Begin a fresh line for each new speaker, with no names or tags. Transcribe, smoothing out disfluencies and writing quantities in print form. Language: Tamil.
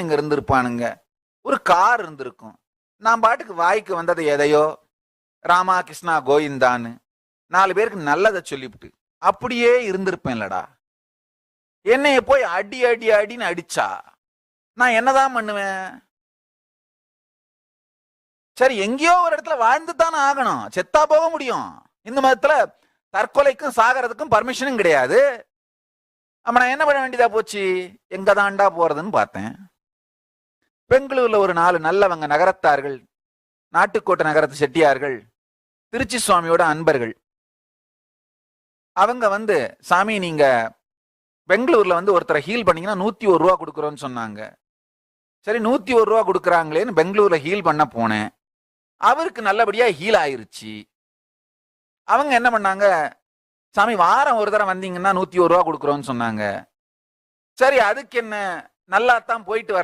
இங்க இருந்திருப்பானுங்க. ஒரு கார் இருந்திருக்கும். நான் பாட்டுக்கு வாய்க்கு வந்தது எதையோ ராமா கிருஷ்ணா கோவிந்தான்னு 4 பேருக்கு நல்லத சொல்லிப்புட்டு அப்படியே இருந்திருப்பேன்லடா. என்னைய போய் அடி அடி அடின்னு அடிச்சா நான் என்னதான் பண்ணுவேன்? சரி, எங்கேயோ ஒரு இடத்துல வாழ்ந்து தானே ஆகணும். செத்தா போக முடியும். இந்த மதத்துல தற்கொலைக்கும் சாகறதுக்கும் பர்மிஷனும் கிடையாது. அப்ப நான் என்ன பண்ண வேண்டியதா போச்சு? எங்க தாண்டா போறதுன்னு பார்த்தேன். பெங்களூர்ல ஒரு 4 நல்லவங்க நகரத்தார்கள், நாட்டுக்கோட்டை நகரத்து செட்டியார்கள், திருச்சி சுவாமியோட அன்பர்கள். அவங்க வந்து, சாமி நீங்க பெங்களூர்ல வந்து ஒருத்தரை ஹீல் பண்ணீங்கன்னா 101 ரூபா கொடுக்குறோன்னு சொன்னாங்க. சரி, 101 ரூபா கொடுக்குறாங்களேன்னு பெங்களூர்ல ஹீல் பண்ண போனேன். அவருக்கு நல்லபடியா ஹீல் ஆயிருச்சு. அவங்க என்ன பண்ணாங்க, சாமி வாரம் ஒரு தடவை வந்தீங்கன்னா 101 ரூபா கொடுக்குறோன்னு சொன்னாங்க. சரி, அதுக்கு என்ன, நல்லா தான் போயிட்டு வரலாம்.